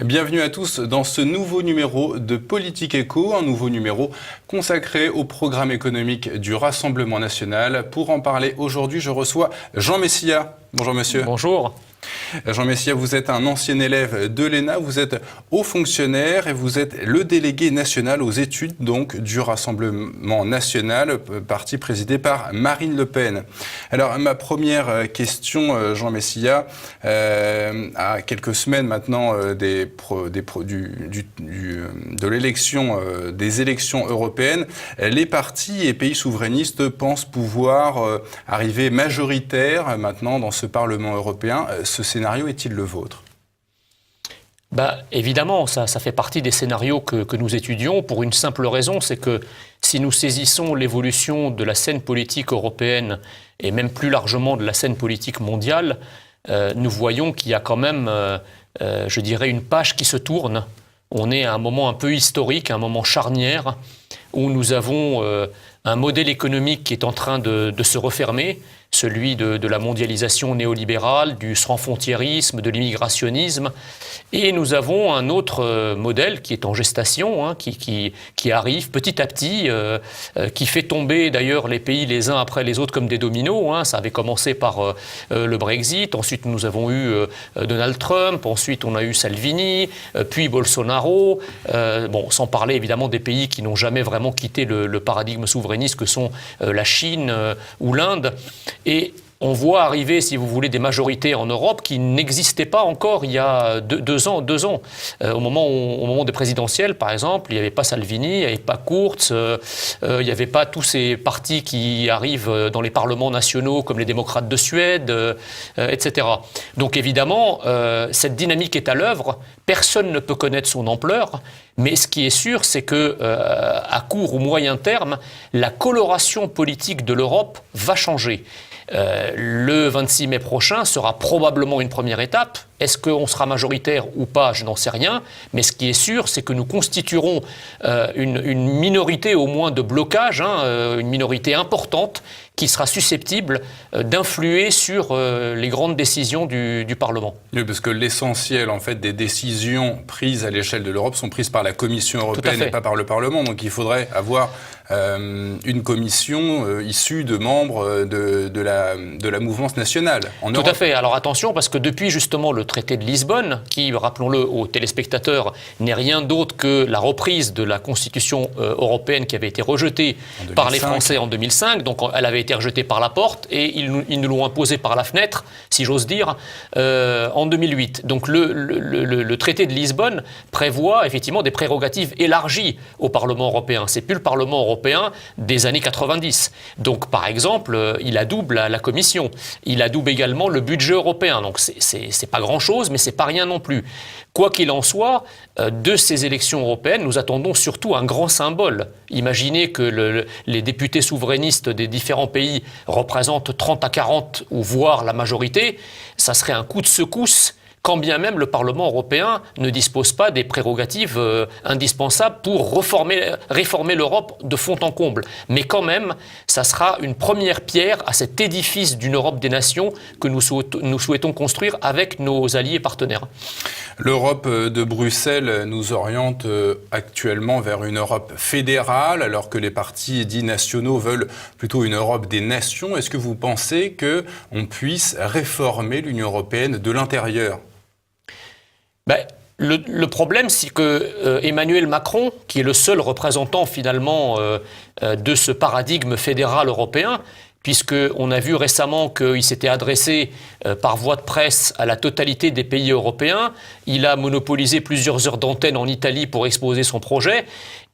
Bienvenue à tous dans ce nouveau numéro de Politique Éco, un nouveau numéro consacré au programme économique du Rassemblement national. Pour en parler aujourd'hui, je reçois Jean Messia. Bonjour monsieur. Bonjour. Jean Messia, vous êtes un ancien élève de l'ENA, vous êtes haut fonctionnaire et vous êtes le délégué national aux études donc, du Rassemblement national, parti présidé par Marine Le Pen. Alors ma première question, Jean Messia, à quelques semaines maintenant de l'élection, des élections européennes, les partis et pays souverainistes pensent pouvoir arriver majoritaires maintenant dans ce Parlement européen. Ce scénario est-il le vôtre ? Évidemment, ça fait partie des scénarios que nous étudions pour une simple raison, c'est que si nous saisissons l'évolution de la scène politique européenne et même plus largement de la scène politique mondiale, nous voyons qu'il y a quand même, je dirais, une page qui se tourne. On est à un moment un peu historique, un moment charnière, où nous avons un modèle économique qui est en train de se refermer, celui de la mondialisation néolibérale, du sans-frontiérisme, de l'immigrationnisme. Et nous avons un autre modèle qui est en gestation, qui arrive petit à petit, qui fait tomber d'ailleurs les pays les uns après les autres comme des dominos. Ça avait commencé par le Brexit, ensuite nous avons eu Donald Trump, ensuite on a eu Salvini, puis Bolsonaro, sans parler évidemment des pays qui n'ont jamais vraiment quitté le paradigme souverainiste que sont la Chine ou l'Inde. Et on voit arriver, si vous voulez, des majorités en Europe qui n'existaient pas encore il y a deux ans. Au moment des présidentielles, par exemple, il n'y avait pas Salvini, il n'y avait pas Kurz, il n'y avait pas tous ces partis qui arrivent dans les parlements nationaux, comme les démocrates de Suède, etc. Donc évidemment, cette dynamique est à l'œuvre. Personne ne peut connaître son ampleur. Mais ce qui est sûr, c'est que à court ou moyen terme, la coloration politique de l'Europe va changer. Le 26 mai prochain sera probablement une première étape. Est-ce qu'on sera majoritaire ou pas? Je n'en sais rien. Mais ce qui est sûr, c'est que nous constituerons une minorité au moins de blocage, une minorité importante qui sera susceptible d'influer sur les grandes décisions du Parlement. Oui, parce que l'essentiel en fait, des décisions prises à l'échelle de l'Europe sont prises par la Commission européenne et pas par le Parlement. Donc il faudrait avoir une commission issue de membres de la mouvance nationale en Europe. Tout à fait. Alors attention, parce que depuis justement le traité de Lisbonne, qui, rappelons-le aux téléspectateurs, n'est rien d'autre que la reprise de la Constitution européenne qui avait été rejetée par les Français en 2005. Donc elle avait été rejetée par la porte et ils nous l'ont imposée par la fenêtre, si j'ose dire, en 2008. Donc le traité de Lisbonne prévoit effectivement des prérogatives élargies au Parlement européen. C'est plus le Parlement européen des années 90. Donc par exemple, il adoube la Commission. Il adoube également le budget européen. Donc c'est pas grand-chose, mais c'est pas rien non plus. Quoi qu'il en soit, de ces élections européennes, nous attendons surtout un grand symbole. Imaginez que les députés souverainistes des différents pays représentent 30 à 40 ou voire la majorité. Ça serait un coup de secousse, quand bien même le Parlement européen ne dispose pas des prérogatives indispensables pour réformer l'Europe de fond en comble. Mais quand même, ça sera une première pierre à cet édifice d'une Europe des nations que nous souhaitons construire avec nos alliés et partenaires. L'Europe de Bruxelles nous oriente actuellement vers une Europe fédérale, alors que les partis dits nationaux veulent plutôt une Europe des nations. Est-ce que vous pensez qu'on puisse réformer l'Union européenne de l'intérieur ? Le problème, c'est que Emmanuel Macron, qui est le seul représentant finalement de ce paradigme fédéral européen, puisqu'on a vu récemment qu'il s'était adressé par voie de presse à la totalité des pays européens. Il a monopolisé plusieurs heures d'antenne en Italie pour exposer son projet.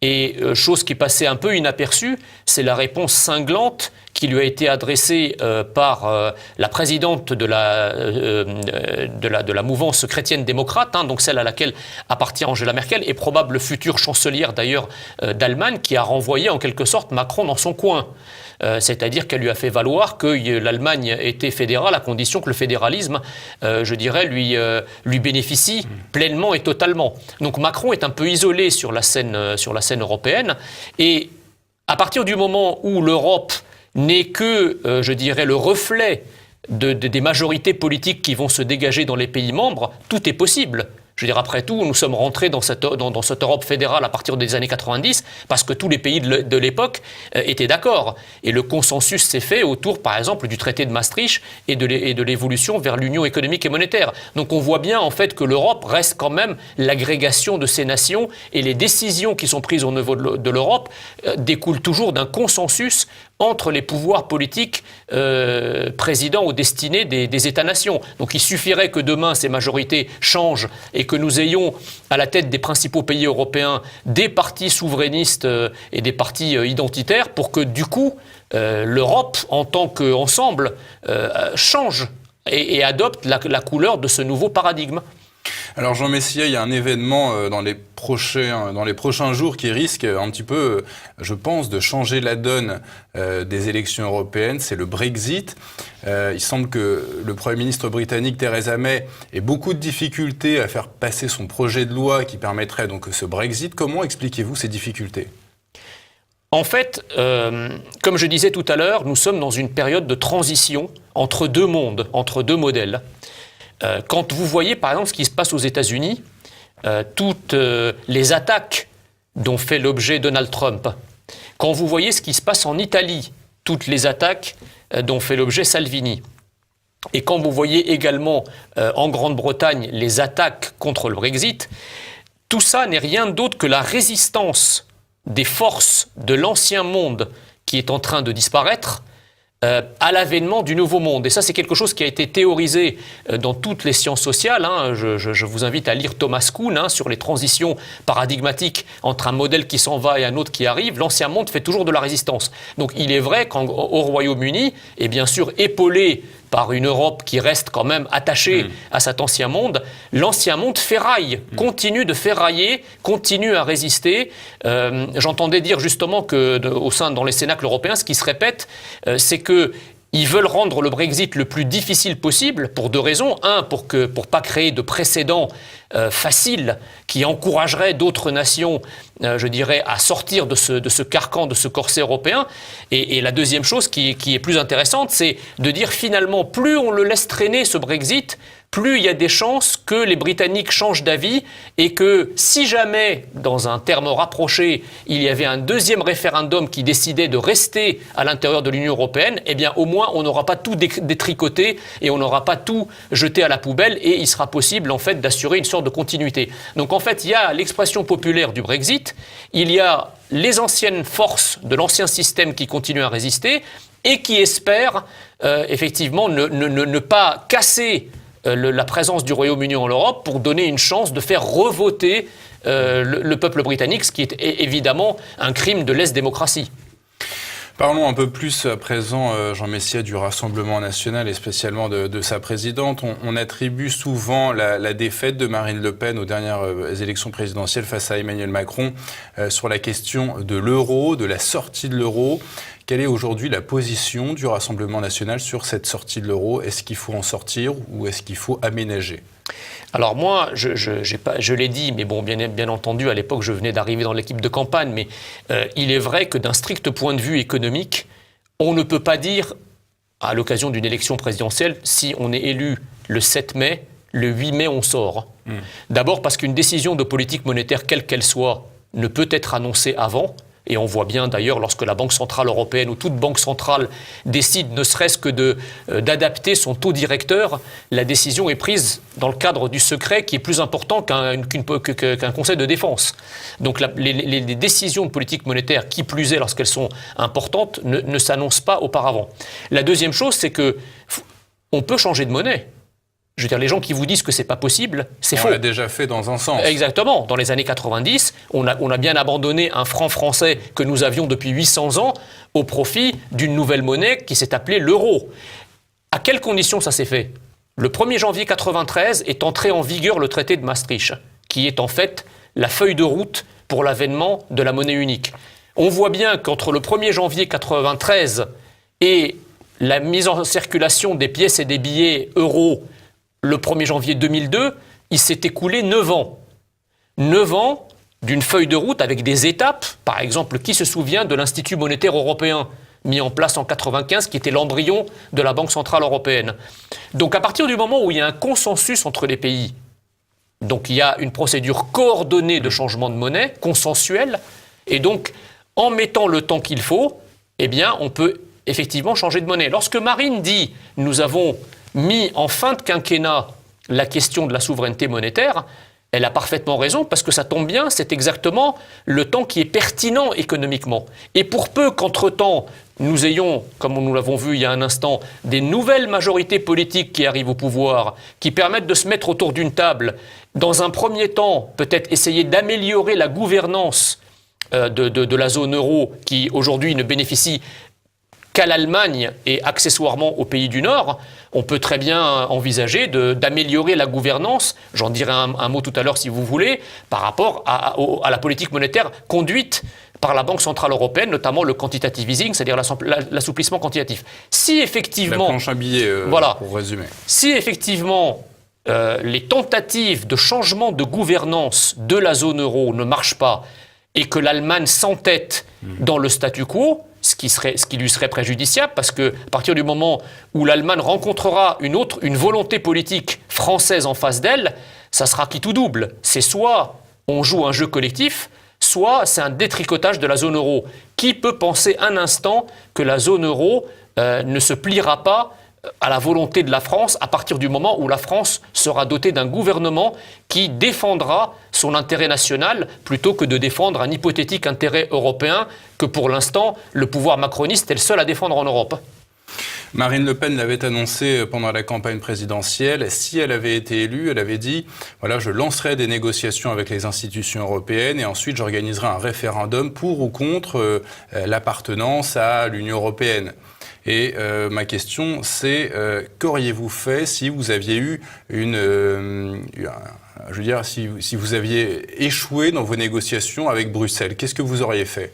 Et chose qui passait un peu inaperçue, c'est la réponse cinglante qui lui a été adressée par la présidente de la mouvance chrétienne-démocrate, donc celle à laquelle appartient Angela Merkel, et probable future chancelière d'ailleurs d'Allemagne, qui a renvoyé en quelque sorte Macron dans son coin. C'est-à-dire qu'elle lui a fait valoir que l'Allemagne était fédérale à condition que le fédéralisme, je dirais, lui bénéficie pleinement et totalement. Donc Macron est un peu isolé sur la scène européenne, et à partir du moment où l'Europe n'est que, je dirais, le reflet des majorités politiques qui vont se dégager dans les pays membres, tout est possible. Je veux dire, après tout, nous sommes rentrés dans cette Europe fédérale à partir des années 90 parce que tous les pays de l'époque étaient d'accord. Et le consensus s'est fait autour, par exemple, du traité de Maastricht et de l'évolution vers l'union économique et monétaire. Donc on voit bien en fait que l'Europe reste quand même l'agrégation de ces nations et les décisions qui sont prises au niveau de l'Europe découlent toujours d'un consensus entre les pouvoirs politiques présidents ou destinés des États-nations. Donc il suffirait que demain ces majorités changent et que nous ayons à la tête des principaux pays européens des partis souverainistes et des partis identitaires pour que du coup l'Europe en tant qu'ensemble change et adopte la couleur de ce nouveau paradigme. Alors Jean Messia, il y a un événement dans les prochains jours qui risque un petit peu, je pense, de changer la donne des élections européennes, c'est le Brexit. Il semble que le Premier ministre britannique Theresa May ait beaucoup de difficultés à faire passer son projet de loi qui permettrait donc ce Brexit. Comment expliquez-vous ces difficultés ? En fait, comme je disais tout à l'heure, nous sommes dans une période de transition entre deux mondes, entre deux modèles. Quand vous voyez par exemple ce qui se passe aux États-Unis, toutes les attaques dont fait l'objet Donald Trump, quand vous voyez ce qui se passe en Italie, toutes les attaques dont fait l'objet Salvini, et quand vous voyez également en Grande-Bretagne les attaques contre le Brexit, tout ça n'est rien d'autre que la résistance des forces de l'ancien monde qui est en train de disparaître à l'avènement du nouveau monde. Et ça, c'est quelque chose qui a été théorisé dans toutes les sciences sociales. Je vous invite à lire Thomas Kuhn sur les transitions paradigmatiques entre un modèle qui s'en va et un autre qui arrive. L'ancien monde fait toujours de la résistance. Donc il est vrai qu'au Royaume-Uni, et bien sûr épaulé par une Europe qui reste quand même attachée à cet ancien monde, l'ancien monde ferraille, continue de ferrailler, continue à résister. J'entendais dire justement que au sein dans les cénacles européens, ce qui se répète, c'est que ils veulent rendre le Brexit le plus difficile possible pour deux raisons. Un, pour pas créer de précédents faciles qui encourageraient d'autres nations, je dirais, à sortir de ce carcan, de ce corset européen. Et la deuxième chose qui est plus intéressante, c'est de dire finalement, plus on le laisse traîner ce Brexit, plus il y a des chances que les Britanniques changent d'avis et que si jamais, dans un terme rapproché, il y avait un deuxième référendum qui décidait de rester à l'intérieur de l'Union européenne, eh bien au moins on n'aura pas tout détricoté et on n'aura pas tout jeté à la poubelle et il sera possible en fait d'assurer une sorte de continuité. Donc en fait il y a l'expression populaire du Brexit, il y a les anciennes forces de l'ancien système qui continuent à résister et qui espèrent effectivement ne pas casser la présence du Royaume-Uni en Europe pour donner une chance de faire revoter le peuple britannique, ce qui est évidemment un crime de lèse-démocratie. Parlons un peu plus à présent, Jean Messia, du Rassemblement national et spécialement de sa présidente. On attribue souvent la défaite de Marine Le Pen aux dernières élections présidentielles face à Emmanuel Macron sur la question de l'euro, de la sortie de l'euro. Quelle est aujourd'hui la position du Rassemblement national sur cette sortie de l'euro ? Est-ce qu'il faut en sortir ou est-ce qu'il faut aménager ? Alors moi, je l'ai dit, mais bon, bien entendu, à l'époque, je venais d'arriver dans l'équipe de campagne, mais il est vrai que d'un strict point de vue économique, on ne peut pas dire, à l'occasion d'une élection présidentielle, si on est élu le 7 mai, le 8 mai, on sort. D'abord parce qu'une décision de politique monétaire, quelle qu'elle soit, ne peut être annoncée avant. Et on voit bien d'ailleurs lorsque la Banque centrale européenne ou toute banque centrale décide ne serait-ce que d'adapter son taux directeur, la décision est prise dans le cadre du secret qui est plus important qu'un conseil de défense. Donc les décisions de politique monétaire, qui plus est lorsqu'elles sont importantes, ne s'annoncent pas auparavant. La deuxième chose, c'est que on peut changer de monnaie. Je veux dire, les gens qui vous disent que c'est pas possible, c'est faux. On l'a déjà fait dans un sens. Exactement. Dans les années 90, on a bien abandonné un franc français que nous avions depuis 800 ans au profit d'une nouvelle monnaie qui s'est appelée l'euro. À quelles conditions ça s'est fait ? Le 1er janvier 93 est entré en vigueur le traité de Maastricht, qui est en fait la feuille de route pour l'avènement de la monnaie unique. On voit bien qu'entre le 1er janvier 93 et la mise en circulation des pièces et des billets euros, le 1er janvier 2002, il s'est écoulé 9 ans. 9 ans d'une feuille de route avec des étapes. Par exemple, qui se souvient de l'Institut monétaire européen mis en place en 1995, qui était l'embryon de la Banque centrale européenne. Donc à partir du moment où il y a un consensus entre les pays, Donc il y a une procédure coordonnée de changement de monnaie, consensuelle, et donc en mettant le temps qu'il faut, eh bien on peut effectivement changer de monnaie. Lorsque Marine dit « nous avons mis en fin de quinquennat la question de la souveraineté monétaire », elle a parfaitement raison, parce que ça tombe bien, c'est exactement le temps qui est pertinent économiquement. Et pour peu qu'entre-temps, nous ayons, comme nous l'avons vu il y a un instant, des nouvelles majorités politiques qui arrivent au pouvoir, qui permettent de se mettre autour d'une table, dans un premier temps, peut-être essayer d'améliorer la gouvernance de la zone euro, qui aujourd'hui ne bénéficie qu'à l'Allemagne et accessoirement aux pays du Nord, on peut très bien envisager d'améliorer la gouvernance, j'en dirai un mot tout à l'heure si vous voulez, par rapport à la politique monétaire conduite par la Banque Centrale Européenne, notamment le quantitative easing, c'est-à-dire l'assouplissement quantitatif. Si effectivement... La planche à billets, voilà, pour résumer. Si effectivement les tentatives de changement de gouvernance de la zone euro ne marchent pas et que l'Allemagne s'entête dans le statu quo, ce qui lui serait préjudiciable, parce qu'à partir du moment où l'Allemagne rencontrera une volonté politique française en face d'elle, ça sera qui tout double. C'est soit on joue un jeu collectif, soit c'est un détricotage de la zone euro. Qui peut penser un instant que la zone euro ne se pliera pas à la volonté de la France à partir du moment où la France sera dotée d'un gouvernement qui défendra son intérêt national plutôt que de défendre un hypothétique intérêt européen que pour l'instant le pouvoir macroniste est le seul à défendre en Europe. Marine Le Pen l'avait annoncé pendant la campagne présidentielle. Si elle avait été élue, elle avait dit « Voilà, je lancerai des négociations avec les institutions européennes et ensuite j'organiserai un référendum pour ou contre l'appartenance à l'Union européenne ». Et ma question, c'est qu'auriez-vous fait si vous aviez eu si vous aviez échoué dans vos négociations avec Bruxelles? Qu'est-ce que vous auriez fait?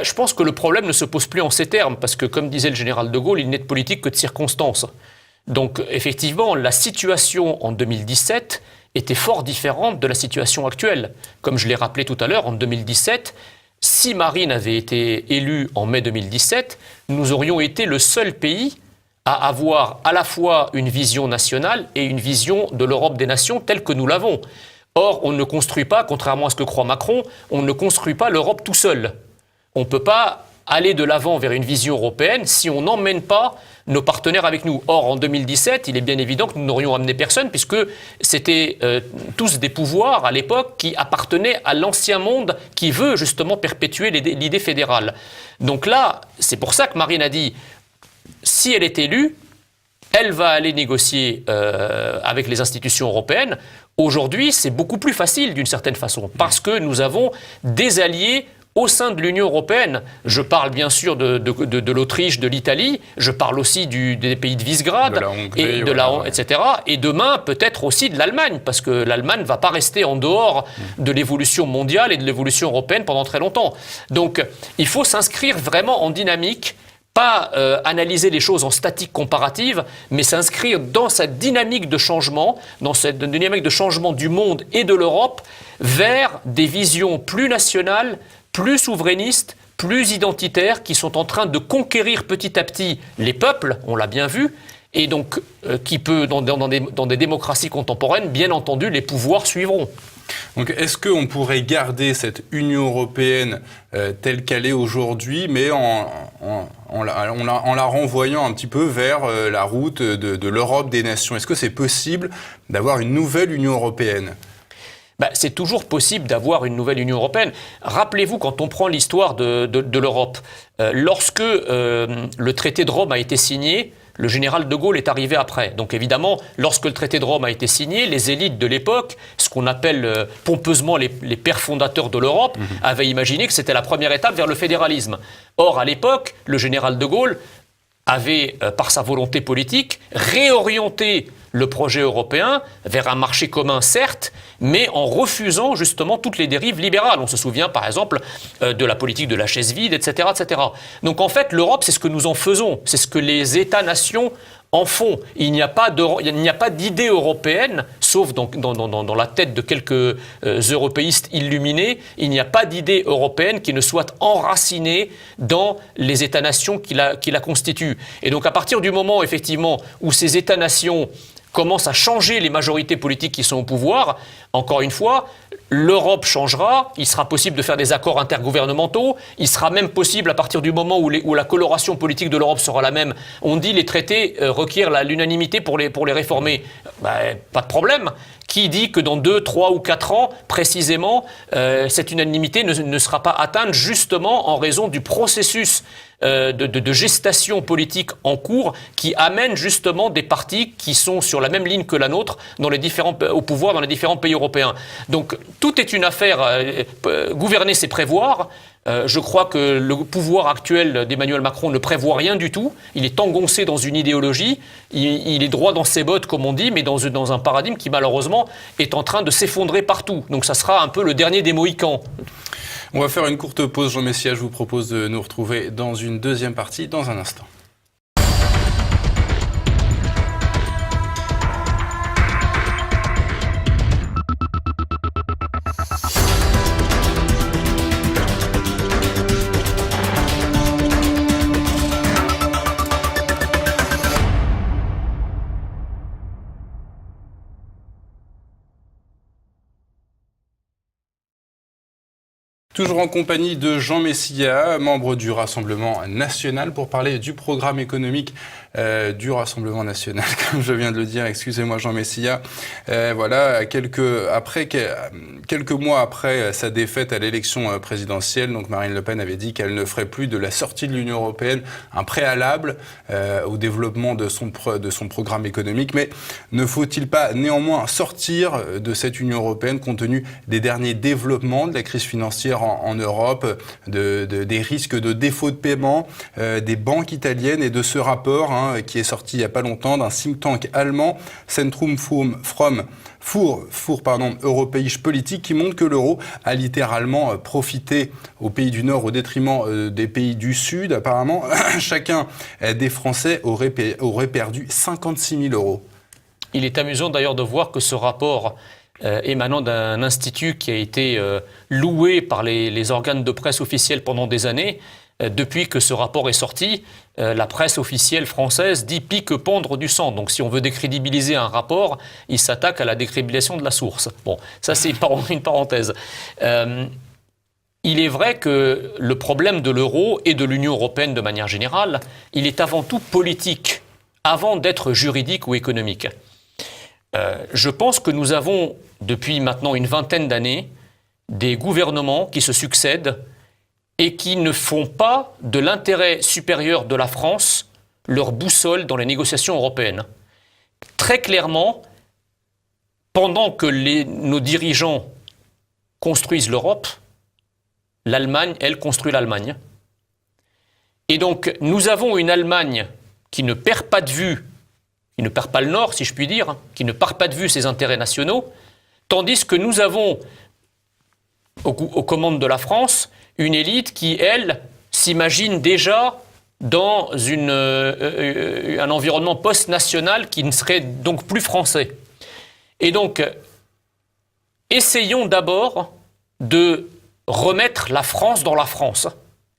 Je pense que le problème ne se pose plus en ces termes, parce que, comme disait le général de Gaulle, il n'est de politique que de circonstances. Donc, effectivement, la situation en 2017 était fort différente de la situation actuelle. Comme je l'ai rappelé tout à l'heure, en 2017, si Marine avait été élue en mai 2017, nous aurions été le seul pays à avoir à la fois une vision nationale et une vision de l'Europe des nations telle que nous l'avons. Or, on ne construit pas, contrairement à ce que croit Macron, on ne construit pas l'Europe tout seul. On ne peut pas aller de l'avant vers une vision européenne si on n'emmène pas nos partenaires avec nous. Or, en 2017, il est bien évident que nous n'aurions amené personne, puisque c'était tous des pouvoirs à l'époque qui appartenaient à l'ancien monde qui veut justement perpétuer l'idée fédérale. Donc là, c'est pour ça que Marine a dit, si elle est élue, elle va aller négocier avec les institutions européennes. Aujourd'hui, c'est beaucoup plus facile d'une certaine façon, parce que nous avons des alliés au sein de l'Union européenne. Je parle bien sûr de l'Autriche, de l'Italie, je parle aussi des pays de Visegrad, etc. Et demain, peut-être aussi de l'Allemagne, parce que l'Allemagne ne va pas rester en dehors de l'évolution mondiale et de l'évolution européenne pendant très longtemps. Donc, il faut s'inscrire vraiment en dynamique, pas analyser les choses en statique comparative, mais s'inscrire dans cette dynamique de changement, dans cette dynamique de changement du monde et de l'Europe, vers des visions plus nationales, plus souverainistes, plus identitaires, qui sont en train de conquérir petit à petit les peuples, on l'a bien vu, et donc qui peut, dans des démocraties contemporaines, bien entendu, les pouvoirs suivront. Donc, est-ce qu'on pourrait garder cette Union européenne telle qu'elle est aujourd'hui, mais en la renvoyant un petit peu vers la route de l'Europe des nations? Est-ce que c'est possible d'avoir une nouvelle Union européenne? C'est toujours possible d'avoir une nouvelle Union européenne. Rappelez-vous, quand on prend l'histoire de l'Europe, lorsque le traité de Rome a été signé, le général de Gaulle est arrivé après. Donc évidemment, lorsque le traité de Rome a été signé, les élites de l'époque, ce qu'on appelle pompeusement les pères fondateurs de l'Europe, avaient imaginé que c'était la première étape vers le fédéralisme. Or, à l'époque, le général de Gaulle avait, par sa volonté politique, réorienté le projet européen vers un marché commun, certes, mais en refusant justement toutes les dérives libérales. On se souvient par exemple de la politique de la chaise vide, etc., etc. Donc en fait, l'Europe, c'est ce que nous en faisons. C'est ce que les États-nations En fond, il n'y a pas d'idée européenne, sauf dans la tête de quelques européistes illuminés, il n'y a pas d'idée européenne qui ne soit enracinée dans les États-nations qui la constituent. Et donc à partir du moment, effectivement, où ces États-nations commencent à changer les majorités politiques qui sont au pouvoir, encore une fois, l'Europe changera, il sera possible de faire des accords intergouvernementaux, il sera même possible à partir du moment où la coloration politique de l'Europe sera la même. On dit les traités requièrent l'unanimité pour les réformer. Pas de problème. Qui dit que dans 2, 3 ou 4 ans, précisément, cette unanimité ne sera pas atteinte justement en raison du processus de gestation politique en cours qui amène justement des partis qui sont sur la même ligne que la nôtre au pouvoir dans les différents pays européens. Donc tout est une affaire, gouverner c'est prévoir. Je crois que le pouvoir actuel d'Emmanuel Macron ne prévoit rien du tout. Il est engoncé dans une idéologie, il est droit dans ses bottes, comme on dit, mais dans un paradigme qui malheureusement est en train de s'effondrer partout. Donc ça sera un peu le dernier des Mohicans. On va faire une courte pause, Jean Messia. Je vous propose de nous retrouver dans une deuxième partie dans un instant. Toujours en compagnie de Jean Messia, membre du Rassemblement national, pour parler du programme économique du Rassemblement national, comme je viens de le dire, excusez-moi Jean Messia. Voilà, quelques mois après sa défaite à l'élection présidentielle, donc Marine Le Pen avait dit qu'elle ne ferait plus de la sortie de l'Union européenne un préalable au développement de son programme économique. Mais ne faut-il pas néanmoins sortir de cette Union européenne compte tenu des derniers développements de la crise financière en Europe, des risques de défaut de paiement des banques italiennes et de ce rapport qui est sorti il n'y a pas longtemps d'un think tank allemand, Zentrum für Europäische Politik, qui montre que l'euro a littéralement profité aux pays du Nord au détriment des pays du Sud. Apparemment, chacun des Français aurait perdu 56 000 euros. Il est amusant d'ailleurs de voir que ce rapport émanant d'un institut qui a été loué par les organes de presse officiels pendant des années. Depuis que ce rapport est sorti, la presse officielle française dit pique pendre du sang. Donc si on veut décrédibiliser un rapport, il s'attaque à la décrédibilisation de la source. Bon, ça c'est une parenthèse. Il est vrai que le problème de l'euro et de l'Union européenne de manière générale, il est avant tout politique, avant d'être juridique ou économique. Je pense que nous avons, depuis maintenant une vingtaine d'années, des gouvernements qui se succèdent et qui ne font pas de l'intérêt supérieur de la France leur boussole dans les négociations européennes. Très clairement, pendant que nos dirigeants construisent l'Europe, l'Allemagne, elle, construit l'Allemagne. Et donc, nous avons une Allemagne qui ne perd pas de vue, qui ne perd pas le Nord, si je puis dire, qui ne perd pas de vue ses intérêts nationaux, tandis que nous avons, aux commandes de la France, une élite qui, elle, s'imagine déjà dans un environnement post-national qui ne serait donc plus français. Et donc, essayons d'abord de remettre la France dans la France.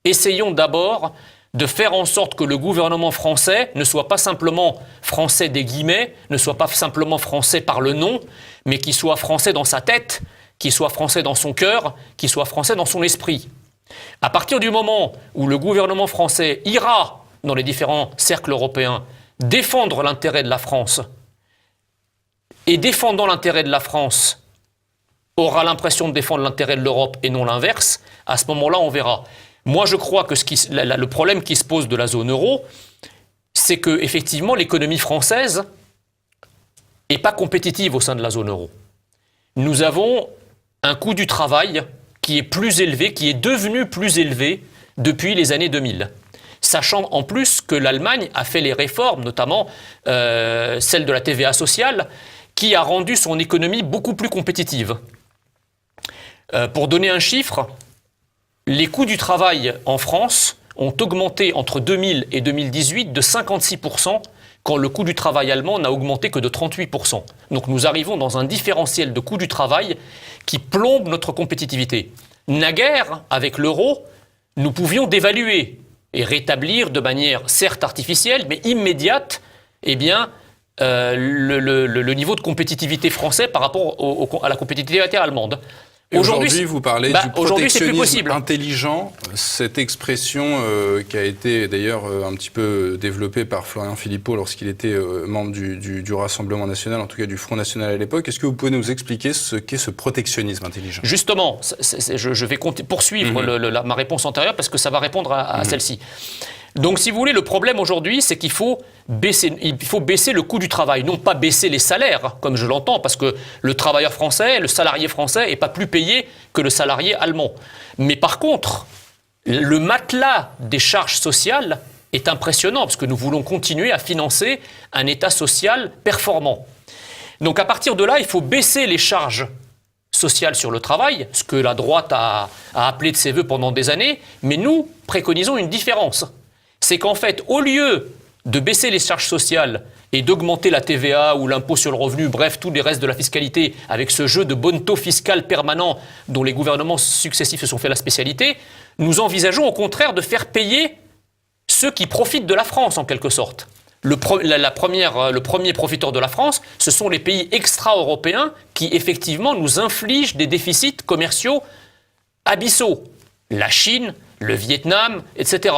Essayons d'abord de faire en sorte que le gouvernement français ne soit pas simplement français des guillemets, ne soit pas simplement français par le nom, mais qu'il soit français dans sa tête, qu'il soit français dans son cœur, qu'il soit français dans son esprit. À partir du moment où le gouvernement français ira dans les différents cercles européens défendre l'intérêt de la France, et défendant l'intérêt de la France, aura l'impression de défendre l'intérêt de l'Europe et non l'inverse, à ce moment-là, on verra. Moi, je crois que le problème qui se pose de la zone euro, c'est que effectivement, l'économie française n'est pas compétitive au sein de la zone euro. Nous avons un coût du travail qui est plus élevé, qui est devenu plus élevé depuis les années 2000. Sachant en plus que l'Allemagne a fait les réformes, notamment celle de la TVA sociale, qui a rendu son économie beaucoup plus compétitive. Pour donner un chiffre, les coûts du travail en France ont augmenté entre 2000 et 2018 de 56%, quand le coût du travail allemand n'a augmenté que de 38%. Donc nous arrivons dans un différentiel de coût du travail qui plombe notre compétitivité. Naguère, avec l'euro, nous pouvions dévaluer et rétablir de manière certes artificielle, mais immédiate, eh bien, le niveau de compétitivité français par rapport à la compétitivité allemande. Aujourd'hui, vous parlez du protectionnisme intelligent. Cette expression qui a été d'ailleurs un petit peu développée par Florian Philippot lorsqu'il était membre du Rassemblement national, en tout cas du Front national à l'époque. Est-ce que vous pouvez nous expliquer ce qu'est ce protectionnisme intelligent ? Justement, je vais poursuivre ma réponse antérieure parce que ça va répondre à celle-ci. Donc, si vous voulez, le problème aujourd'hui, c'est qu'il faut baisser le coût du travail, non pas baisser les salaires, comme je l'entends, parce que le travailleur français, le salarié français n'est pas plus payé que le salarié allemand. Mais par contre, le matelas des charges sociales est impressionnant, parce que nous voulons continuer à financer un État social performant. Donc, à partir de là, il faut baisser les charges sociales sur le travail, ce que la droite a appelé de ses voeux pendant des années, mais nous préconisons une différence. C'est qu'en fait, au lieu de baisser les charges sociales et d'augmenter la TVA ou l'impôt sur le revenu, bref, tous les restes de la fiscalité, avec ce jeu de bonneteau fiscal permanent dont les gouvernements successifs se sont fait la spécialité, nous envisageons au contraire de faire payer ceux qui profitent de la France, en quelque sorte. Le premier profiteur de la France, ce sont les pays extra-européens qui, effectivement, nous infligent des déficits commerciaux abyssaux. La Chine, le Vietnam, etc.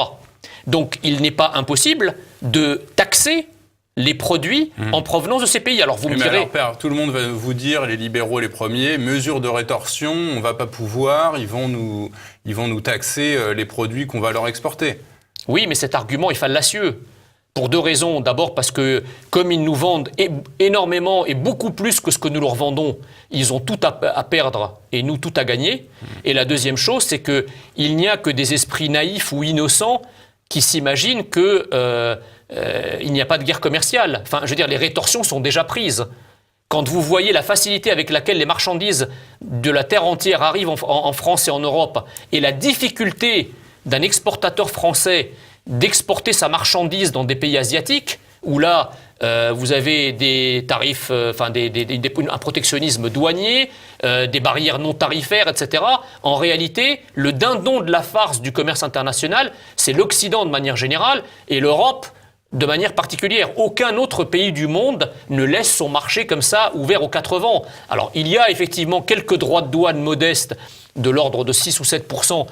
Donc, il n'est pas impossible de taxer les produits en provenance de ces pays. Alors, vous me direz... Alors, Père, tout le monde va vous dire, les libéraux les premiers, mesures de rétorsion, on ne va pas pouvoir, ils vont nous taxer les produits qu'on va leur exporter. Oui, mais cet argument est fallacieux. Pour deux raisons. D'abord parce que, comme ils nous vendent énormément et beaucoup plus que ce que nous leur vendons, ils ont tout à perdre et nous tout à gagner. Et la deuxième chose, c'est qu'il n'y a que des esprits naïfs ou innocents qui s'imaginent qu'il n'y a pas de guerre commerciale. Enfin, je veux dire, les rétorsions sont déjà prises. Quand vous voyez la facilité avec laquelle les marchandises de la terre entière arrivent en France et en Europe, et la difficulté d'un exportateur français d'exporter sa marchandise dans des pays asiatiques, où là, vous avez des tarifs, un protectionnisme douanier, des barrières non tarifaires, etc. En réalité, le dindon de la farce du commerce international, c'est l'Occident de manière générale et l'Europe de manière particulière. Aucun autre pays du monde ne laisse son marché comme ça ouvert aux quatre vents. Alors, il y a effectivement quelques droits de douane modestes de l'ordre de 6 ou 7%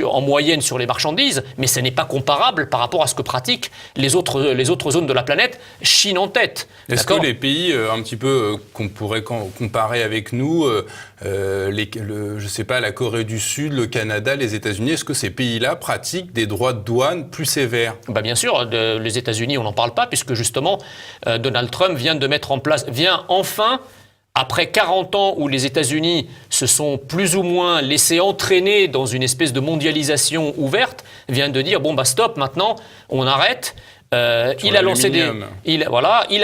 en moyenne sur les marchandises, mais ce n'est pas comparable par rapport à ce que pratiquent les autres zones de la planète, Chine en tête. Est-ce que les pays un petit peu qu'on pourrait comparer avec nous, je sais pas, la Corée du Sud, le Canada, les États-Unis, est-ce que ces pays-là pratiquent des droits de douane plus sévères ? Bien sûr, les États-Unis, on n'en parle pas, puisque justement, Donald Trump vient enfin, après 40 ans où les États-Unis se sont plus ou moins laissés entraîner dans une espèce de mondialisation ouverte, vient de dire, stop, maintenant, on arrête. Il a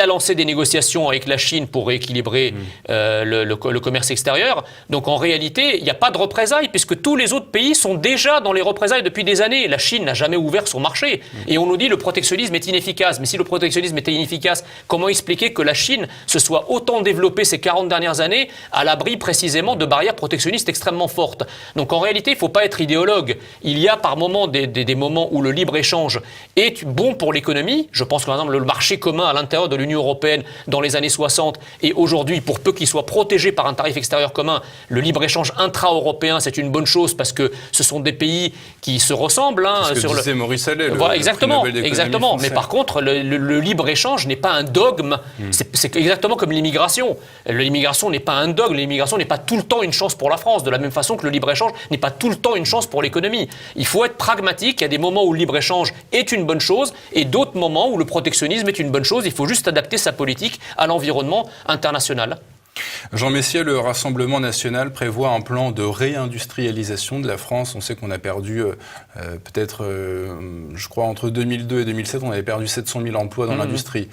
lancé des négociations avec la Chine pour rééquilibrer le commerce extérieur. Donc en réalité, il n'y a pas de représailles puisque tous les autres pays sont déjà dans les représailles depuis des années. La Chine n'a jamais ouvert son marché. Et on nous dit que le protectionnisme est inefficace. Mais si le protectionnisme était inefficace, comment expliquer que la Chine se soit autant développée ces 40 dernières années à l'abri précisément de barrières protectionnistes extrêmement fortes ? Donc en réalité, il ne faut pas être idéologue. Il y a par moments des moments où le libre-échange est bon pour l'économie. Je pense que par exemple le marché commun à l'intérieur de l'Union européenne dans les années 60 et aujourd'hui, pour peu qu'il soit protégé par un tarif extérieur commun, le libre-échange intra-européen, c'est une bonne chose parce que ce sont des pays qui se ressemblent. C'est ce que disait Maurice Allais, exactement. Mais par contre, le libre-échange n'est pas un dogme. C'est exactement comme l'immigration. L'immigration n'est pas un dogme. L'immigration n'est pas tout le temps une chance pour la France, de la même façon que le libre-échange n'est pas tout le temps une chance pour l'économie. Il faut être pragmatique. Il y a des moments où le libre-échange est une bonne chose et d'autres moments où le protectionnisme est une bonne chose. Il faut juste adapter sa politique à l'environnement international. Jean Messier, le Rassemblement national prévoit un plan de réindustrialisation de la France. On sait qu'on a perdu je crois entre 2002 et 2007, on avait perdu 700 000 emplois dans l'industrie.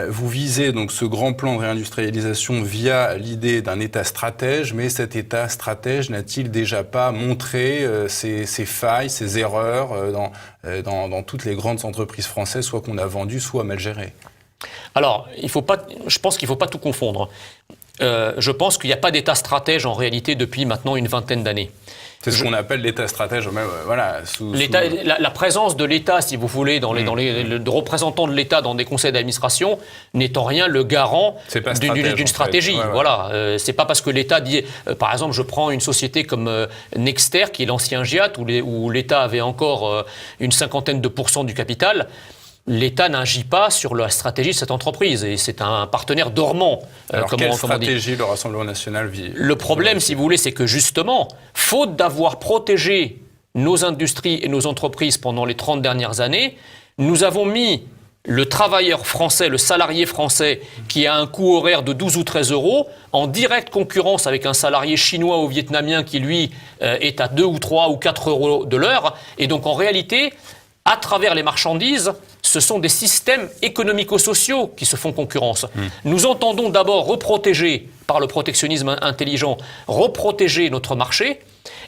Vous visez donc ce grand plan de réindustrialisation via l'idée d'un État stratège, mais cet État stratège n'a-t-il déjà pas montré ses failles, ses erreurs dans toutes les grandes entreprises françaises, soit qu'on a vendu, soit mal gérées? Alors, je pense qu'il ne faut pas tout confondre. Je pense qu'il n'y a pas d'État stratège en réalité depuis maintenant une vingtaine d'années. C'est ce qu'on appelle l'État stratège, même, voilà. La présence de l'État, si vous voulez, de représentants de l'État dans des conseils d'administration n'est en rien le garant d'une stratégie. En fait. Voilà. C'est pas parce que l'État dit, par exemple, je prends une société comme Nexter, qui est l'ancien GIAT, où l'État avait encore une cinquantaine de % du capital. L'État n'agit pas sur la stratégie de cette entreprise et c'est un partenaire dormant. Alors, quelle stratégie le Rassemblement national vit? Le problème, si vous voulez, c'est que justement, faute d'avoir protégé nos industries et nos entreprises pendant les 30 dernières années, nous avons mis le travailleur français, le salarié français, qui a un coût horaire de 12 ou 13 euros, en directe concurrence avec un salarié chinois ou vietnamien qui, lui, est à 2 ou 3 ou 4 euros de l'heure. Et donc, en réalité, à travers les marchandises, ce sont des systèmes économico-sociaux qui se font concurrence. Nous entendons d'abord reprotéger, par le protectionnisme intelligent, reprotéger notre marché.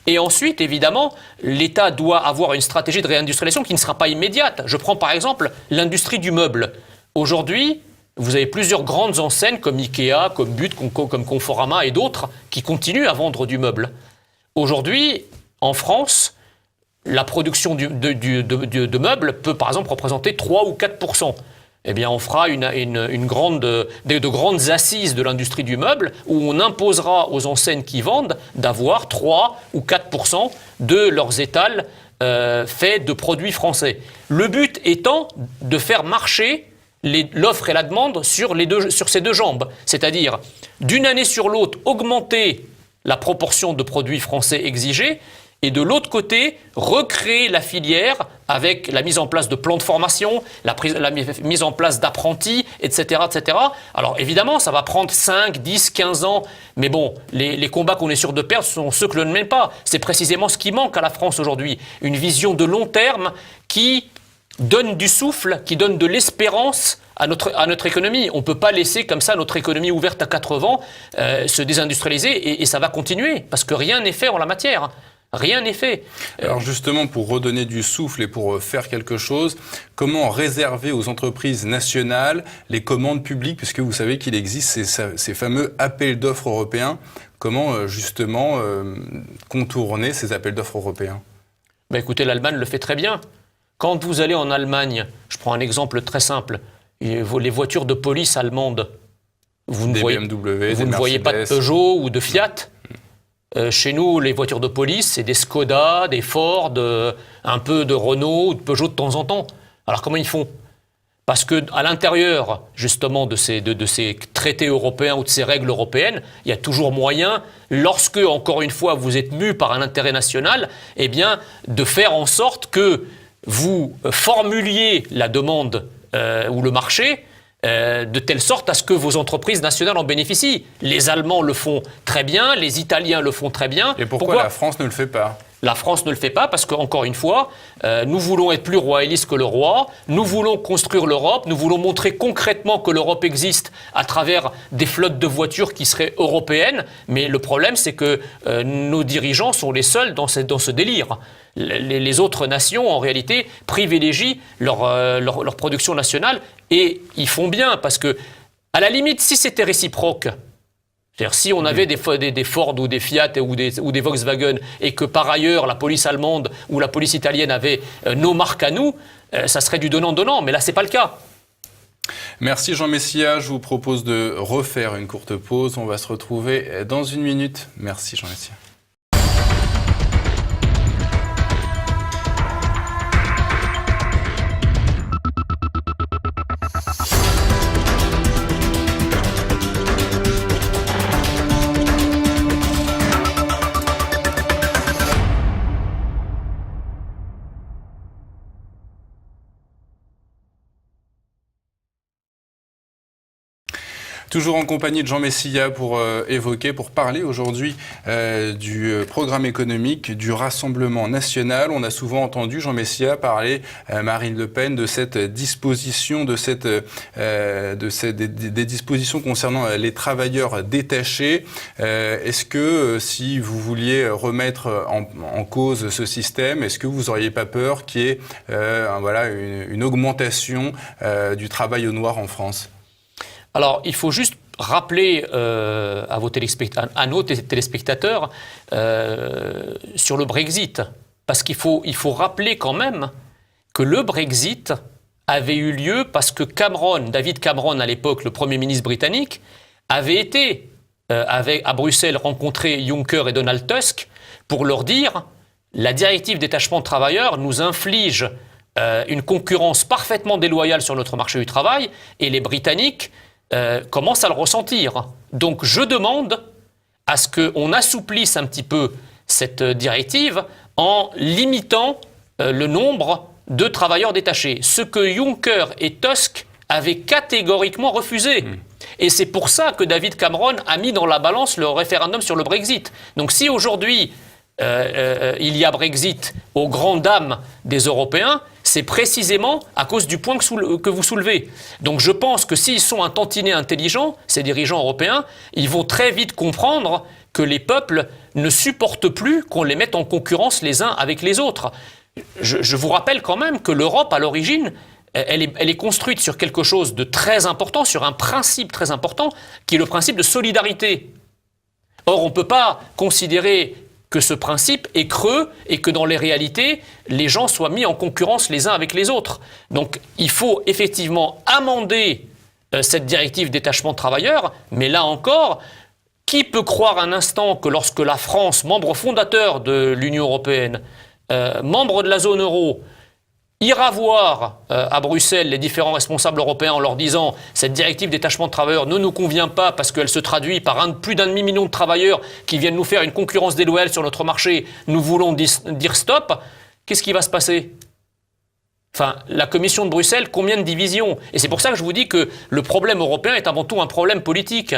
Et ensuite, évidemment, l'État doit avoir une stratégie de réindustrialisation qui ne sera pas immédiate. Je prends par exemple l'industrie du meuble. Aujourd'hui, vous avez plusieurs grandes enseignes comme Ikea, comme But, comme Conforama et d'autres qui continuent à vendre du meuble. Aujourd'hui, en France, la production de meubles peut, par exemple, représenter 3 ou 4%. Eh bien, on fera de grandes assises de l'industrie du meuble où on imposera aux enseignes qui vendent d'avoir 3 ou 4% de leurs étals faits de produits français. Le but étant de faire marcher l'offre et la demande sur ces deux jambes. C'est-à-dire, d'une année sur l'autre, augmenter la proportion de produits français exigés, et de l'autre côté, recréer la filière avec la mise en place de plans de formation, la mise en place d'apprentis, etc., etc. Alors évidemment, ça va prendre 5, 10, 15 ans, mais bon, les combats qu'on est sûr de perdre sont ceux que l'on ne mène pas. C'est précisément ce qui manque à la France aujourd'hui, une vision de long terme qui donne du souffle, qui donne de l'espérance à notre économie. On ne peut pas laisser comme ça notre économie ouverte à 4 vents se désindustrialiser et ça va continuer, parce que rien n'est fait en la matière. Rien n'est fait. Alors justement, pour redonner du souffle et pour faire quelque chose, comment réserver aux entreprises nationales les commandes publiques, puisque vous savez qu'il existe ces fameux appels d'offres européens. Comment justement contourner ces appels d'offres européens? Écoutez, l'Allemagne le fait très bien. Quand vous allez en Allemagne, je prends un exemple très simple, les voitures de police allemandes, vous ne voyez pas de Peugeot ou de Fiat. Chez nous, les voitures de police, c'est des Skoda, des Ford, un peu de Renault ou de Peugeot de temps en temps. Alors comment ils font? Parce qu'à l'intérieur, justement, de ces traités européens ou de ces règles européennes, il y a toujours moyen, lorsque, encore une fois, vous êtes mu par un intérêt national, eh bien, de faire en sorte que vous formuliez la demande ou le marché de telle sorte à ce que vos entreprises nationales en bénéficient. Les Allemands le font très bien, les Italiens le font très bien. Et pourquoi la France ne le fait pas? La France ne le fait pas parce qu'encore une fois, nous voulons être plus royalistes que le roi, nous voulons construire l'Europe, nous voulons montrer concrètement que l'Europe existe à travers des flottes de voitures qui seraient européennes, mais le problème c'est que nos dirigeants sont les seuls dans ce délire. Les autres nations, en réalité, privilégient leur production nationale et ils font bien parce que, à la limite, si c'était réciproque, c'est-à-dire, si on avait des Ford ou des Fiat ou des Volkswagen et que par ailleurs la police allemande ou la police italienne avait nos marques à nous, ça serait du donnant-donnant, mais là c'est pas le cas. Merci Jean Messia, je vous propose de refaire une courte pause, on va se retrouver dans une minute. Merci Jean Messia. Toujours en compagnie de Jean Messia pour parler aujourd'hui du programme économique du Rassemblement national. On a souvent entendu Jean Messia parler, Marine Le Pen, de cette disposition, des dispositions concernant les travailleurs détachés. Est-ce que si vous vouliez remettre en cause ce système, est-ce que vous n'auriez pas peur qu'il y ait une augmentation du travail au noir en France ? Alors, il faut juste rappeler à nos téléspectateurs sur le Brexit, parce qu'il faut rappeler quand même que le Brexit avait eu lieu parce que David Cameron, à l'époque le Premier ministre britannique, avait été à Bruxelles rencontrer Juncker et Donald Tusk pour leur dire « La directive détachement de travailleurs nous inflige une concurrence parfaitement déloyale sur notre marché du travail et les Britanniques commencent à le ressentir. Donc je demande à ce qu'on assouplisse un petit peu cette directive en limitant le nombre de travailleurs détachés. Ce que Juncker et Tusk avaient catégoriquement refusé. Et c'est pour ça que David Cameron a mis dans la balance le référendum sur le Brexit. Donc si aujourd'hui il y a Brexit aux grandes dames des Européens, c'est précisément à cause du point que vous soulevez. Donc je pense que s'ils sont un tantinet intelligents, ces dirigeants européens, ils vont très vite comprendre que les peuples ne supportent plus qu'on les mette en concurrence les uns avec les autres. Je vous rappelle quand même que l'Europe, à l'origine, elle est construite sur quelque chose de très important, sur un principe très important, qui est le principe de solidarité. Or, on ne peut pas considérer que ce principe est creux et que dans les réalités, les gens soient mis en concurrence les uns avec les autres. Donc il faut effectivement amender cette directive détachement de travailleurs, mais là encore, qui peut croire un instant que lorsque la France, membre fondateur de l'Union européenne, membre de la zone euro, ira voir à Bruxelles les différents responsables européens en leur disant « cette directive détachement de travailleurs ne nous convient pas parce qu'elle se traduit par plus d'un demi-million de travailleurs qui viennent nous faire une concurrence déloyale sur notre marché, nous voulons dire stop », qu'est-ce qui va se passer ? Enfin, la Commission de Bruxelles, combien de divisions ? Et c'est pour ça que je vous dis que le problème européen est avant tout un problème politique.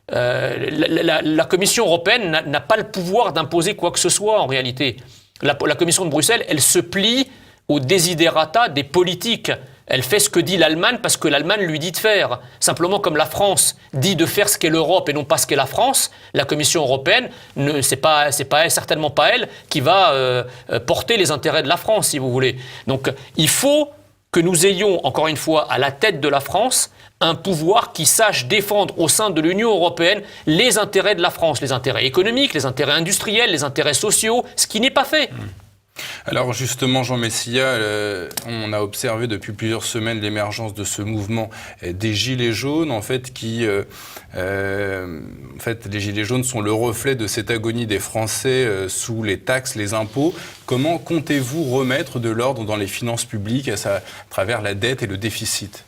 La Commission européenne n'a pas le pouvoir d'imposer quoi que ce soit en réalité. La Commission de Bruxelles, elle se plie au desiderata des politiques. Elle fait ce que dit l'Allemagne parce que l'Allemagne lui dit de faire. Simplement, comme la France dit de faire ce qu'est l'Europe et non pas ce qu'est la France, la Commission européenne, certainement pas elle qui va porter les intérêts de la France, si vous voulez. Donc, il faut que nous ayons, encore une fois, à la tête de la France, un pouvoir qui sache défendre au sein de l'Union européenne les intérêts de la France, les intérêts économiques, les intérêts industriels, les intérêts sociaux, ce qui n'est pas fait. Alors justement, Jean Messia, on a observé depuis plusieurs semaines l'émergence de ce mouvement des Gilets jaunes, en fait, les Gilets jaunes sont le reflet de cette agonie des Français sous les taxes, les impôts. Comment comptez-vous remettre de l'ordre dans les finances publiques à travers la dette et le déficit ?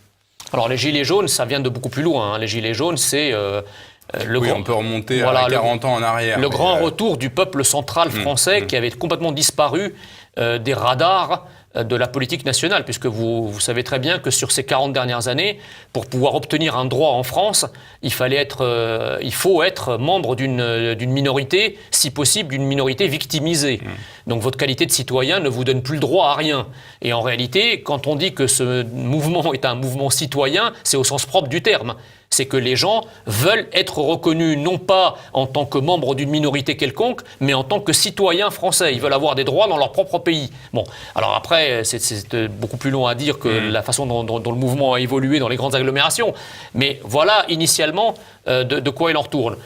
Alors les Gilets jaunes, ça vient de beaucoup plus loin. Les Gilets jaunes, c'est... on peut remonter à 40 ans en arrière. Le grand retour du peuple central français qui avait complètement disparu des radars de la politique nationale, puisque vous savez très bien que sur ces 40 dernières années, pour pouvoir obtenir un droit en France, il faut être membre d'une minorité, si possible d'une minorité victimisée. Donc votre qualité de citoyen ne vous donne plus le droit à rien. Et en réalité, quand on dit que ce mouvement est un mouvement citoyen, c'est au sens propre du terme. C'est que les gens veulent être reconnus non pas en tant que membres d'une minorité quelconque, mais en tant que citoyens français. Ils veulent avoir des droits dans leur propre pays. Bon, alors après, c'est beaucoup plus long à dire que la façon dont le mouvement a évolué dans les grandes agglomérations. Mais voilà initialement de quoi il en retourne.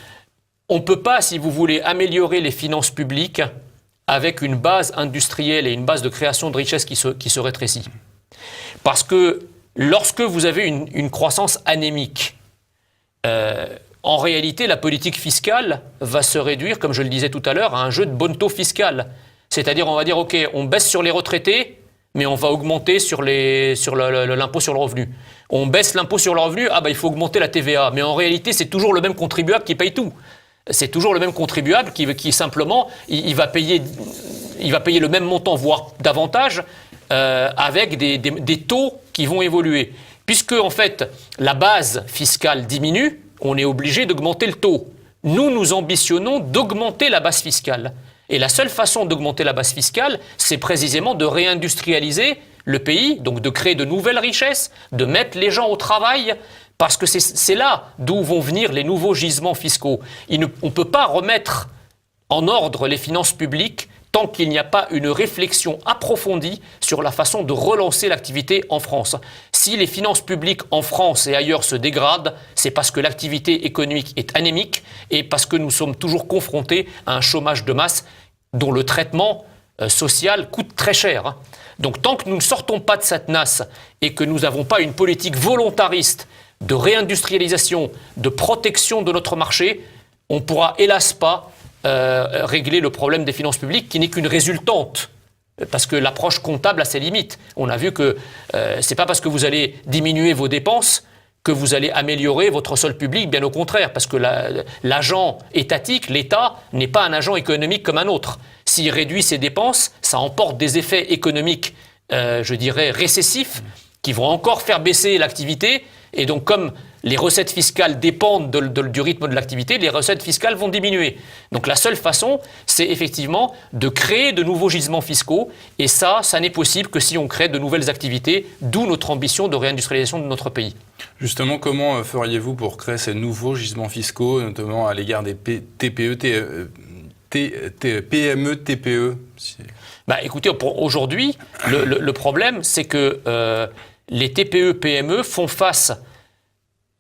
On ne peut pas, si vous voulez, améliorer les finances publiques avec une base industrielle et une base de création de richesse qui se rétrécit. Parce que lorsque vous avez une croissance anémique, en réalité, la politique fiscale va se réduire, comme je le disais tout à l'heure, à un jeu de bonneteau fiscal. C'est-à-dire, on va dire, OK, on baisse sur les retraités, mais on va augmenter sur l'impôt sur le revenu. On baisse l'impôt sur le revenu, il faut augmenter la TVA. Mais en réalité, c'est toujours le même contribuable qui paye tout. C'est toujours le même contribuable qui simplement, il va payer le même montant, voire davantage, avec des taux qui vont évoluer. Puisque, en fait, la base fiscale diminue, on est obligé d'augmenter le taux. Nous ambitionnons d'augmenter la base fiscale. Et la seule façon d'augmenter la base fiscale, c'est précisément de réindustrialiser le pays, donc de créer de nouvelles richesses, de mettre les gens au travail, parce que c'est là d'où vont venir les nouveaux gisements fiscaux. On ne peut pas remettre en ordre les finances publiques tant qu'il n'y a pas une réflexion approfondie sur la façon de relancer l'activité en France. Si les finances publiques en France et ailleurs se dégradent, c'est parce que l'activité économique est anémique et parce que nous sommes toujours confrontés à un chômage de masse dont le traitement social coûte très cher. Donc tant que nous ne sortons pas de cette nasse et que nous n'avons pas une politique volontariste de réindustrialisation, de protection de notre marché, on ne pourra hélas pas régler le problème des finances publiques qui n'est qu'une résultante. Parce que l'approche comptable a ses limites. On a vu que ce n'est pas parce que vous allez diminuer vos dépenses que vous allez améliorer votre solde public, bien au contraire, parce que l'agent étatique, l'État, n'est pas un agent économique comme un autre. S'il réduit ses dépenses, ça emporte des effets économiques, je dirais, récessifs, qui vont encore faire baisser l'activité. Et donc, comme les recettes fiscales dépendent du rythme de l'activité, les recettes fiscales vont diminuer. Donc la seule façon, c'est effectivement de créer de nouveaux gisements fiscaux. Et ça n'est possible que si on crée de nouvelles activités, d'où notre ambition de réindustrialisation de notre pays. Justement, comment feriez-vous pour créer ces nouveaux gisements fiscaux, notamment à l'égard des PME, TPE Écoutez, aujourd'hui, le problème, c'est que les TPE, PME font face,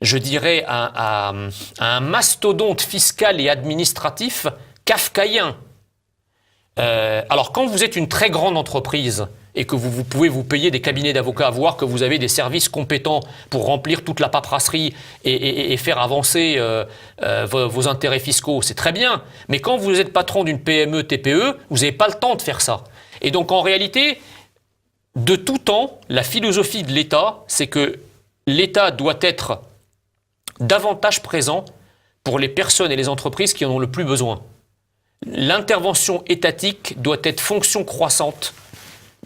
je dirais, à un mastodonte fiscal et administratif kafkaïen. Alors, quand vous êtes une très grande entreprise et que vous pouvez vous payer des cabinets d'avocats, voir que vous avez des services compétents pour remplir toute la paperasserie et faire avancer vos intérêts fiscaux, c'est très bien. Mais quand vous êtes patron d'une PME, TPE, vous n'avez pas le temps de faire ça. Et donc, en réalité, de tout temps, la philosophie de l'État, c'est que l'État doit être davantage présent pour les personnes et les entreprises qui en ont le plus besoin. L'intervention étatique doit être fonction croissante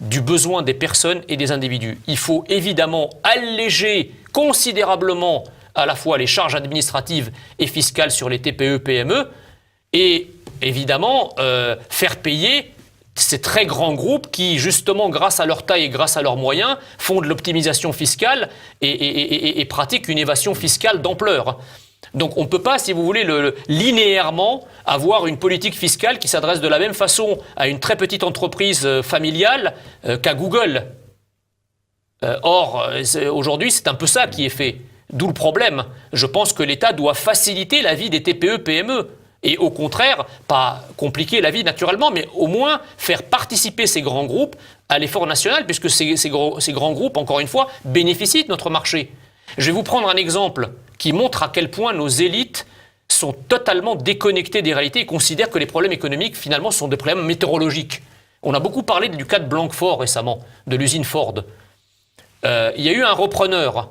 du besoin des personnes et des individus. Il faut évidemment alléger considérablement à la fois les charges administratives et fiscales sur les TPE, PME et évidemment faire payer ces très grands groupes qui, justement, grâce à leur taille et grâce à leurs moyens, font de l'optimisation fiscale et pratiquent une évasion fiscale d'ampleur. Donc on ne peut pas, si vous voulez, linéairement avoir une politique fiscale qui s'adresse de la même façon à une très petite entreprise familiale qu'à Google. Or, aujourd'hui, c'est un peu ça qui est fait. D'où le problème. Je pense que l'État doit faciliter la vie des TPE, PME. Et au contraire, pas compliquer la vie naturellement, mais au moins faire participer ces grands groupes à l'effort national, puisque ces grands groupes, encore une fois, bénéficient de notre marché. Je vais vous prendre un exemple qui montre à quel point nos élites sont totalement déconnectées des réalités et considèrent que les problèmes économiques, finalement, sont des problèmes météorologiques. On a beaucoup parlé du cas de Blanquefort récemment, de l'usine Ford. Il y a eu un repreneur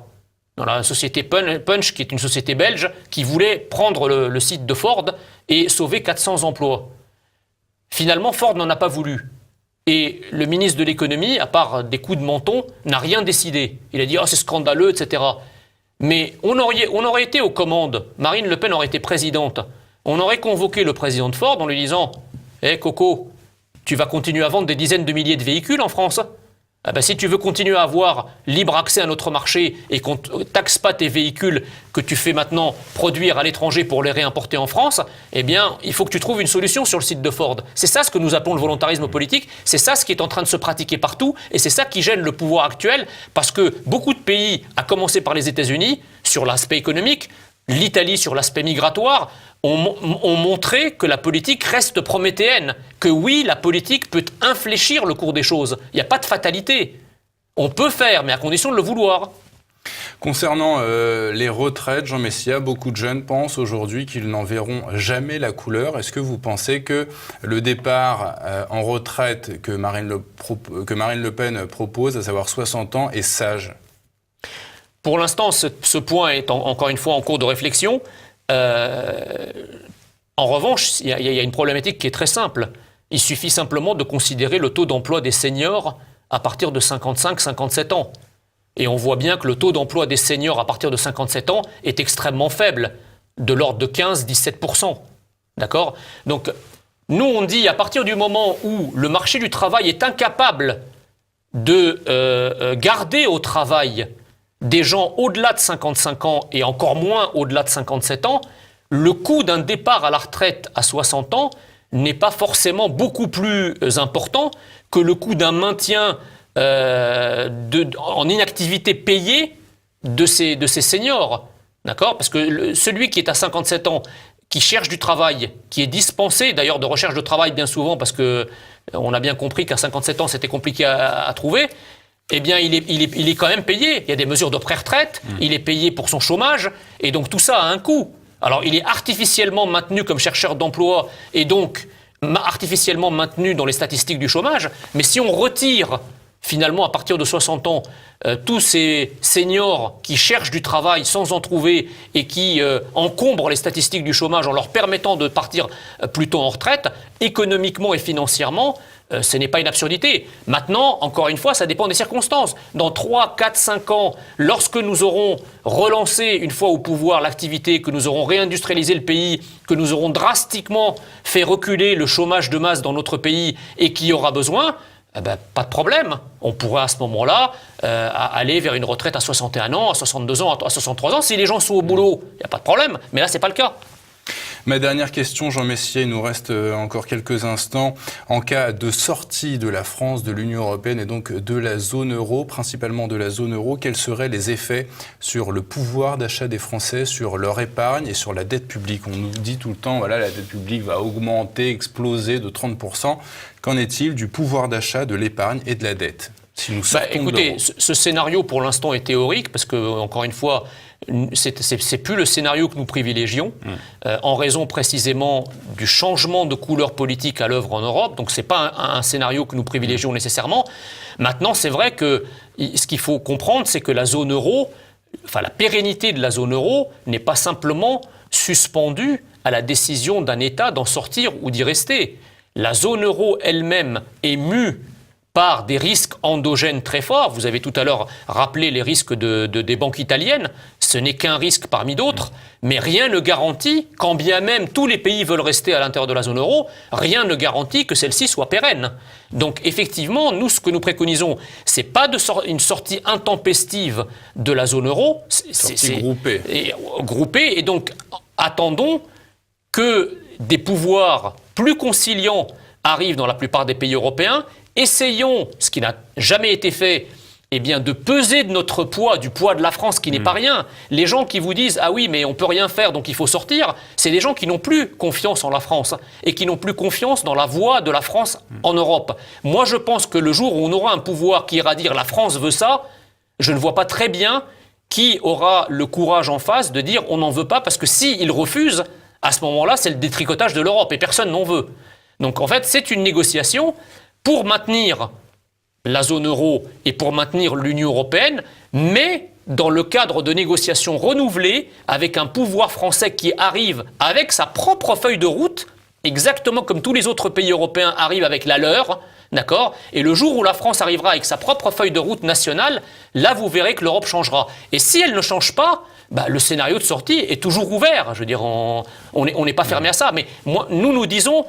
dans la société Punch, qui est une société belge, qui voulait prendre le site de Ford et sauver 400 emplois. Finalement, Ford n'en a pas voulu. Et le ministre de l'économie, à part des coups de menton, n'a rien décidé. Il a dit « Oh, c'est scandaleux, etc. » Mais on aurait été aux commandes. Marine Le Pen aurait été présidente. On aurait convoqué le président de Ford en lui disant « Hé, Coco, tu vas continuer à vendre des dizaines de milliers de véhicules en France ? Si tu veux continuer à avoir libre accès à notre marché et qu'on ne taxe pas tes véhicules que tu fais maintenant produire à l'étranger pour les réimporter en France, eh bien, il faut que tu trouves une solution sur le site de Ford. C'est ça ce que nous appelons le volontarisme politique, c'est ça ce qui est en train de se pratiquer partout et c'est ça qui gêne le pouvoir actuel parce que beaucoup de pays, à commencer par les États-Unis, sur l'aspect économique, l'Italie sur l'aspect migratoire, ont montré que la politique reste prométhéenne, que oui, la politique peut infléchir le cours des choses. Il n'y a pas de fatalité. On peut faire, mais à condition de le vouloir. Concernant les retraites, Jean Messia, beaucoup de jeunes pensent aujourd'hui qu'ils n'en verront jamais la couleur. Est-ce que vous pensez que le départ en retraite que Marine Le Pen propose, à savoir 60 ans, est sage ? Pour l'instant, ce point est encore une fois en cours de réflexion. En revanche, il y a une problématique qui est très simple. Il suffit simplement de considérer le taux d'emploi des seniors à partir de 55-57 ans. Et on voit bien que le taux d'emploi des seniors à partir de 57 ans est extrêmement faible. de l'ordre de 15-17%. D'accord ? Donc, nous, on dit, à partir du moment où le marché du travail est incapable de garder au travail des gens au-delà de 55 ans et encore moins au-delà de 57 ans, le coût d'un départ à la retraite à 60 ans n'est pas forcément beaucoup plus important que le coût d'un maintien en inactivité payée de ces seniors. D'accord ? Parce que celui qui est à 57 ans, qui cherche du travail, qui est dispensé d'ailleurs de recherche de travail bien souvent, parce qu'on a bien compris qu'à 57 ans c'était compliqué à trouver, eh bien il est quand même payé. Il y a des mesures de pré-retraite, il est payé pour son chômage, et donc tout ça a un coût. Alors il est artificiellement maintenu comme chercheur d'emploi, et donc artificiellement maintenu dans les statistiques du chômage, mais si on retire finalement, à partir de 60 ans, tous ces seniors qui cherchent du travail sans en trouver et qui encombrent les statistiques du chômage en leur permettant de partir plus tôt en retraite, économiquement et financièrement, ce n'est pas une absurdité. Maintenant, encore une fois, ça dépend des circonstances. Dans 3, 4, 5 ans, lorsque nous aurons relancé, une fois au pouvoir, l'activité, que nous aurons réindustrialisé le pays, que nous aurons drastiquement fait reculer le chômage de masse dans notre pays et qu'il y aura besoin, eh ben, pas de problème. On pourrait à ce moment-là aller vers une retraite à 61 ans, à 62 ans, à 63 ans. Si les gens sont au boulot, il n'y a pas de problème. Mais là, ce n'est pas le cas. Ma dernière question, Jean Messier, il nous reste encore quelques instants. En cas de sortie de la France de l'Union européenne et donc de la zone euro, principalement de la zone euro, quels seraient les effets sur le pouvoir d'achat des Français, sur leur épargne et sur la dette publique ? On nous dit tout le temps, voilà, la dette publique va augmenter, exploser de 30%. Qu'en est-il du pouvoir d'achat, de l'épargne et de la dette ? Si nous sortons de l'euro. Ce scénario pour l'instant est théorique parce que, encore une fois, c'est plus le scénario que nous privilégions en raison précisément du changement de couleur politique à l'œuvre en Europe. Donc c'est pas un scénario que nous privilégions nécessairement. Maintenant, c'est vrai que ce qu'il faut comprendre, c'est que la zone euro, enfin la pérennité de la zone euro n'est pas simplement suspendue à la décision d'un État d'en sortir ou d'y rester. La zone euro elle-même est mue par des risques endogènes très forts. Vous avez tout à l'heure rappelé les risques des banques italiennes. Ce n'est qu'un risque parmi d'autres, mais rien ne garantit, quand bien même tous les pays veulent rester à l'intérieur de la zone euro, rien ne garantit que celle-ci soit pérenne. Donc effectivement, nous, ce que nous préconisons, c'est pas une sortie intempestive de la zone euro, c'est groupée. Et donc, attendons que des pouvoirs plus conciliants arrivent dans la plupart des pays européens. Essayons, ce qui n'a jamais été fait, eh bien, de peser de notre poids, du poids de la France, qui n'est pas rien. Les gens qui vous disent « Ah oui, mais on ne peut rien faire, donc il faut sortir », c'est des gens qui n'ont plus confiance en la France et qui n'ont plus confiance dans la voie de la France en Europe. Moi, je pense que le jour où on aura un pouvoir qui ira dire « La France veut ça », je ne vois pas très bien qui aura le courage en face de dire « On n'en veut pas », parce que s'ils refusent, à ce moment-là, c'est le détricotage de l'Europe et personne n'en veut. Donc en fait, c'est une négociation pour maintenir la zone euro et pour maintenir l'Union européenne, mais dans le cadre de négociations renouvelées avec un pouvoir français qui arrive avec sa propre feuille de route, exactement comme tous les autres pays européens arrivent avec la leur, d'accord ? Et le jour où la France arrivera avec sa propre feuille de route nationale, là vous verrez que l'Europe changera. Et si elle ne change pas, le scénario de sortie est toujours ouvert. Je veux dire, on n'est pas fermé à ça. Mais nous disons,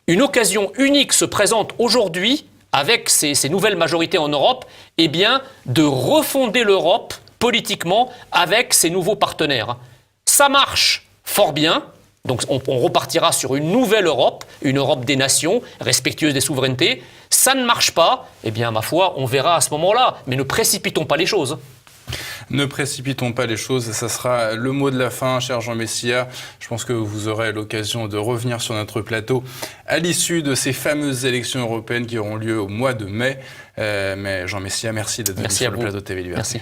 une occasion unique se présente aujourd'hui avec ces nouvelles majorités en Europe, eh bien, de refonder l'Europe politiquement avec ces nouveaux partenaires. Ça marche fort bien. Donc on repartira sur une nouvelle Europe, une Europe des nations, respectueuse des souverainetés. Ça ne marche pas, eh bien, ma foi, on verra à ce moment-là. Mais ne précipitons pas les choses. Ne précipitons pas les choses, ça sera le mot de la fin, cher Jean Messia. Je pense que vous aurez l'occasion de revenir sur notre plateau à l'issue de ces fameuses élections européennes qui auront lieu au mois de mai. Mais Jean Messia, merci d'être venu sur le plateau de TV Liberté. Merci.